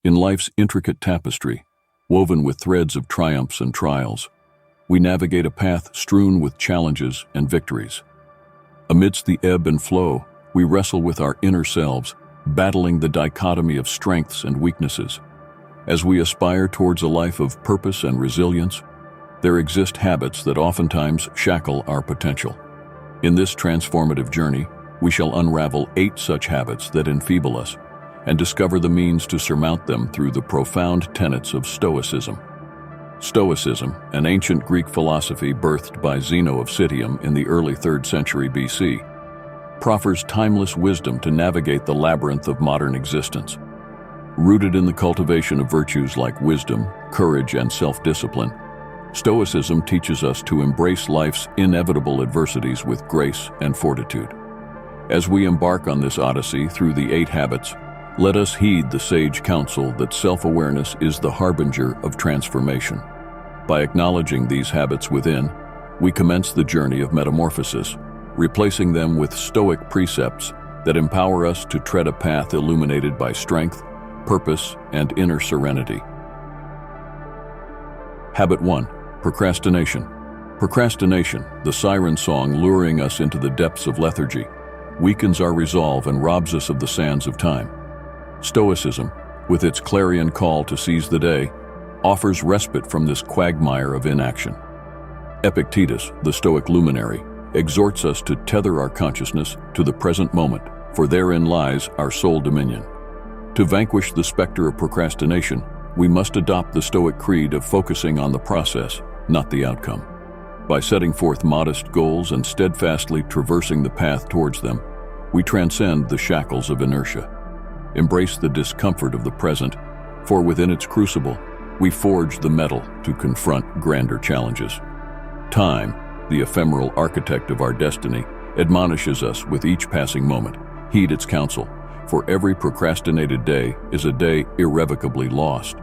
In life's intricate tapestry, woven with threads of triumphs and trials, we navigate a path strewn with challenges and victories. Amidst the ebb and flow, we wrestle with our inner selves, battling the dichotomy of strengths and weaknesses. As we aspire towards a life of purpose and resilience, there exist habits that oftentimes shackle our potential. In this transformative journey, we shall unravel 8 such habits that enfeeble us and discover the means to surmount them through the profound tenets of Stoicism. Stoicism, an ancient Greek philosophy birthed by Zeno of Citium in the early 3rd century BC, proffers timeless wisdom to navigate the labyrinth of modern existence. Rooted in the cultivation of virtues like wisdom, courage, and self-discipline, Stoicism teaches us to embrace life's inevitable adversities with grace and fortitude. As we embark on this odyssey through the 8 habits, let us heed the sage counsel that self-awareness is the harbinger of transformation. By acknowledging these habits within, we commence the journey of metamorphosis, replacing them with Stoic precepts that empower us to tread a path illuminated by strength, purpose, and inner serenity. Habit 1. Procrastination. Procrastination, the siren song luring us into the depths of lethargy, weakens our resolve and robs us of the sands of time. Stoicism, with its clarion call to seize the day, offers respite from this quagmire of inaction. Epictetus, the Stoic luminary, exhorts us to tether our consciousness to the present moment, for therein lies our sole dominion. To vanquish the specter of procrastination, we must adopt the Stoic creed of focusing on the process, not the outcome. By setting forth modest goals and steadfastly traversing the path towards them, we transcend the shackles of inertia. Embrace the discomfort of the present, for within its crucible, we forge the metal to confront grander challenges. Time, the ephemeral architect of our destiny, admonishes us with each passing moment. Heed its counsel, for every procrastinated day is a day irrevocably lost.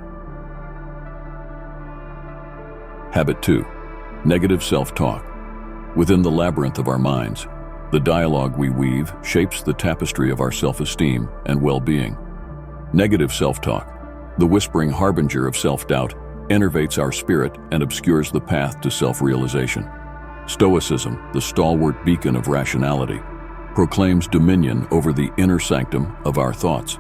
Habit 2. Negative self-talk. Within the labyrinth of our minds, the dialogue we weave shapes the tapestry of our self-esteem and well-being. Negative self-talk, the whispering harbinger of self-doubt, enervates our spirit and obscures the path to self-realization. Stoicism, the stalwart beacon of rationality, proclaims dominion over the inner sanctum of our thoughts.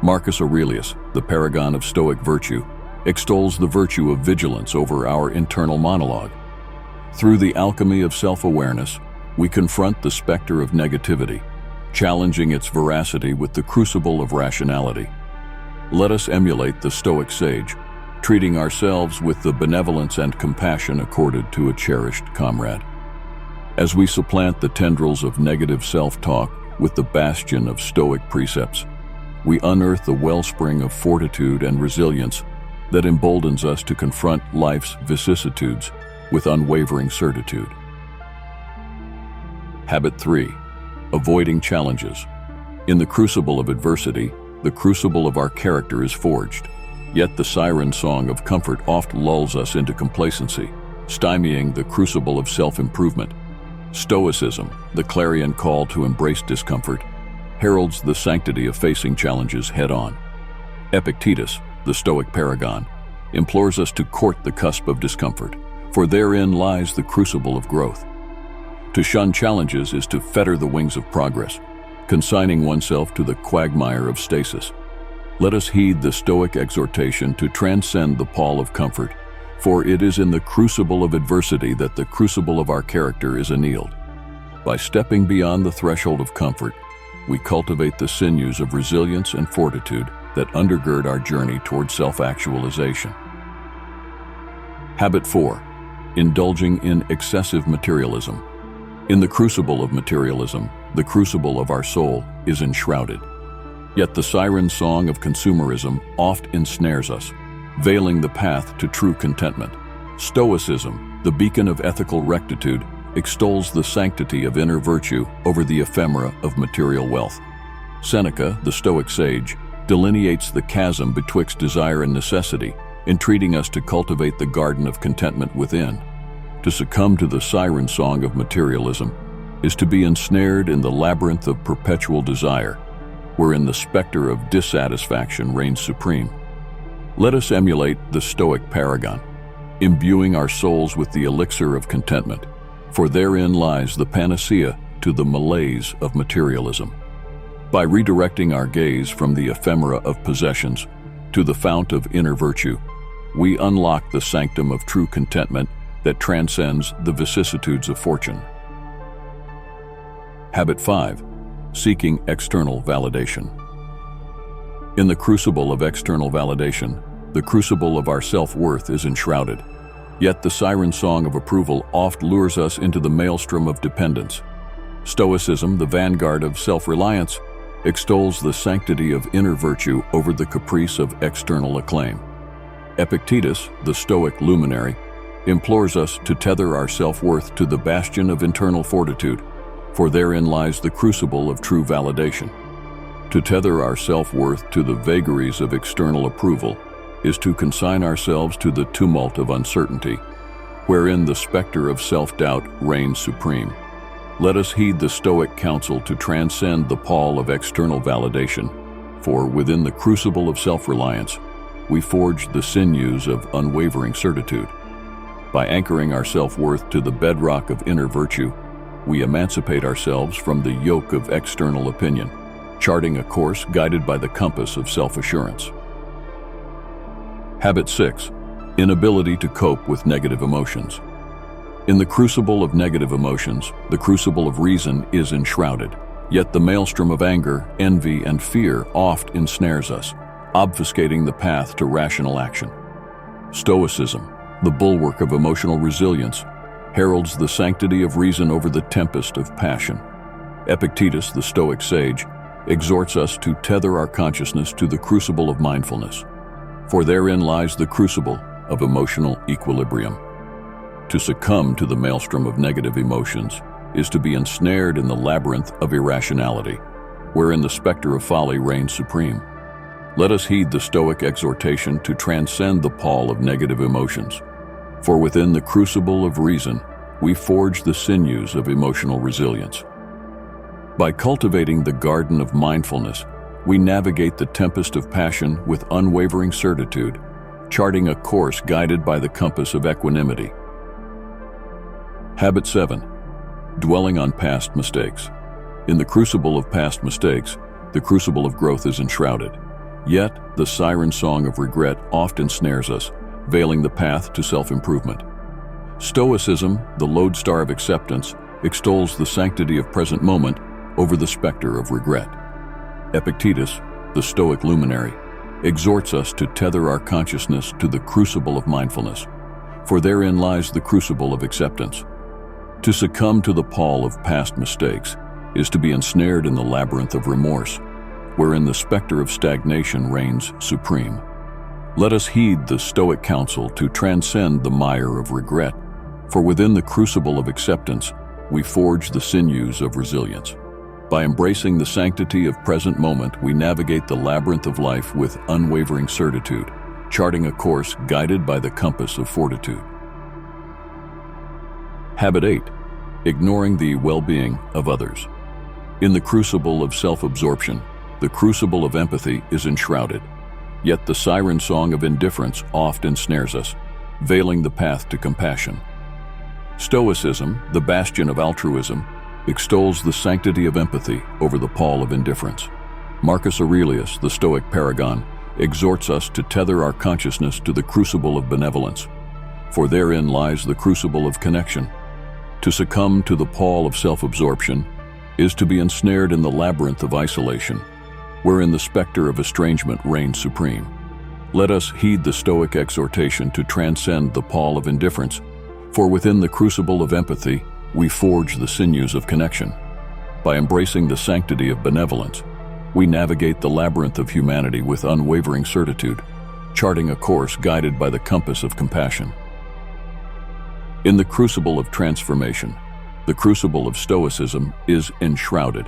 Marcus Aurelius, the paragon of Stoic virtue, extols the virtue of vigilance over our internal monologue. Through the alchemy of self-awareness, we confront the specter of negativity, challenging its veracity with the crucible of rationality. Let us emulate the Stoic sage, treating ourselves with the benevolence and compassion accorded to a cherished comrade. As we supplant the tendrils of negative self-talk with the bastion of Stoic precepts, we unearth the wellspring of fortitude and resilience that emboldens us to confront life's vicissitudes with unwavering certitude. Habit 3. Avoiding challenges. In the crucible of adversity, the crucible of our character is forged. Yet the siren song of comfort oft lulls us into complacency, stymieing the crucible of self-improvement. Stoicism, the clarion call to embrace discomfort, heralds the sanctity of facing challenges head-on. Epictetus, the Stoic paragon, implores us to court the cusp of discomfort, for therein lies the crucible of growth. To shun challenges is to fetter the wings of progress, consigning oneself to the quagmire of stasis. Let us heed the Stoic exhortation to transcend the pall of comfort, for it is in the crucible of adversity that the crucible of our character is annealed. By stepping beyond the threshold of comfort, we cultivate the sinews of resilience and fortitude that undergird our journey toward self-actualization. Habit 4. Indulging in excessive materialism. In the crucible of materialism, the crucible of our soul is enshrouded. Yet the siren song of consumerism oft ensnares us, veiling the path to true contentment. Stoicism, the beacon of ethical rectitude, extols the sanctity of inner virtue over the ephemera of material wealth. Seneca, the Stoic sage, delineates the chasm betwixt desire and necessity, entreating us to cultivate the garden of contentment within. To succumb to the siren song of materialism is to be ensnared in the labyrinth of perpetual desire, wherein the specter of dissatisfaction reigns supreme. Let us emulate the Stoic paragon, imbuing our souls with the elixir of contentment, for therein lies the panacea to the malaise of materialism. By redirecting our gaze from the ephemera of possessions to the fount of inner virtue, we unlock the sanctum of true contentment that transcends the vicissitudes of fortune. Habit 5. Seeking external validation. In the crucible of external validation, the crucible of our self-worth is enshrouded. Yet the siren song of approval oft lures us into the maelstrom of dependence. Stoicism, the vanguard of self-reliance, extols the sanctity of inner virtue over the caprice of external acclaim. Epictetus, the Stoic luminary, implores us to tether our self-worth to the bastion of internal fortitude, for therein lies the crucible of true validation. To tether our self-worth to the vagaries of external approval is to consign ourselves to the tumult of uncertainty, wherein the specter of self-doubt reigns supreme. Let us heed the Stoic counsel to transcend the pall of external validation, for within the crucible of self-reliance, we forge the sinews of unwavering certitude. By anchoring our self-worth to the bedrock of inner virtue, we emancipate ourselves from the yoke of external opinion, charting a course guided by the compass of self-assurance. Habit 6. Inability to cope with negative emotions. In the crucible of negative emotions, the crucible of reason is enshrouded, yet the maelstrom of anger, envy, and fear oft ensnares us, obfuscating the path to rational action. Stoicism, the bulwark of emotional resilience, heralds the sanctity of reason over the tempest of passion. Epictetus, the Stoic sage, exhorts us to tether our consciousness to the crucible of mindfulness, for therein lies the crucible of emotional equilibrium. To succumb to the maelstrom of negative emotions is to be ensnared in the labyrinth of irrationality, wherein the specter of folly reigns supreme. Let us heed the Stoic exhortation to transcend the pall of negative emotions, for within the crucible of reason, we forge the sinews of emotional resilience. By cultivating the garden of mindfulness, we navigate the tempest of passion with unwavering certitude, charting a course guided by the compass of equanimity. Habit 7. Dwelling on past mistakes. In the crucible of past mistakes, the crucible of growth is enshrouded. Yet, the siren song of regret often snares us, veiling the path to self-improvement. Stoicism, the lodestar of acceptance, extols the sanctity of present moment over the specter of regret. Epictetus, the Stoic luminary, exhorts us to tether our consciousness to the crucible of mindfulness, for therein lies the crucible of acceptance. To succumb to the pall of past mistakes is to be ensnared in the labyrinth of remorse, wherein the specter of stagnation reigns supreme. Let us heed the Stoic counsel to transcend the mire of regret, for within the crucible of acceptance, we forge the sinews of resilience. By embracing the sanctity of present moment, we navigate the labyrinth of life with unwavering certitude, charting a course guided by the compass of fortitude. Habit 8. Ignoring the well-being of others. In the crucible of self-absorption, the crucible of empathy is enshrouded, yet the siren song of indifference oft ensnares us, veiling the path to compassion. Stoicism, the bastion of altruism, extols the sanctity of empathy over the pall of indifference. Marcus Aurelius, the Stoic paragon, exhorts us to tether our consciousness to the crucible of benevolence, for therein lies the crucible of connection. To succumb to the pall of self-absorption is to be ensnared in the labyrinth of isolation, wherein the specter of estrangement reigns supreme. Let us heed the Stoic exhortation to transcend the pall of indifference, for within the crucible of empathy, we forge the sinews of connection. By embracing the sanctity of benevolence, we navigate the labyrinth of humanity with unwavering certitude, charting a course guided by the compass of compassion. In the crucible of transformation, the crucible of Stoicism is enshrouded.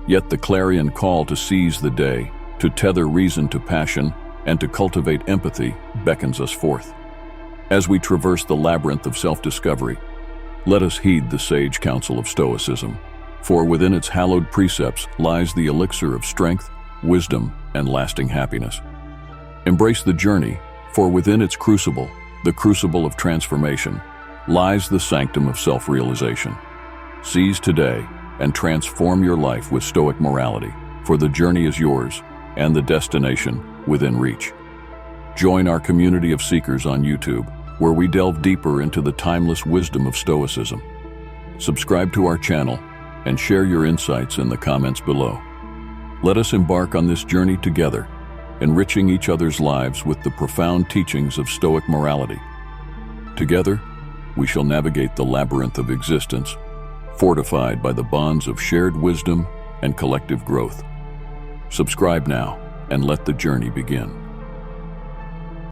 Yet the clarion call to seize the day, to tether reason to passion, and to cultivate empathy beckons us forth. As we traverse the labyrinth of self-discovery, let us heed the sage counsel of Stoicism, For within its hallowed precepts lies the elixir of strength, wisdom, and lasting happiness. Embrace the journey, for within its crucible, the crucible of transformation, lies the sanctum of self-realization. Seize today and transform your life with Stoic morality, for the journey is yours and the destination within reach. Join our community of seekers on YouTube, where we delve deeper into the timeless wisdom of Stoicism. Subscribe to our channel and share your insights in the comments below. Let us embark on this journey together, enriching each other's lives with the profound teachings of Stoic morality. Together, we shall navigate the labyrinth of existence, fortified by the bonds of shared wisdom and collective growth. Subscribe now and let the journey begin.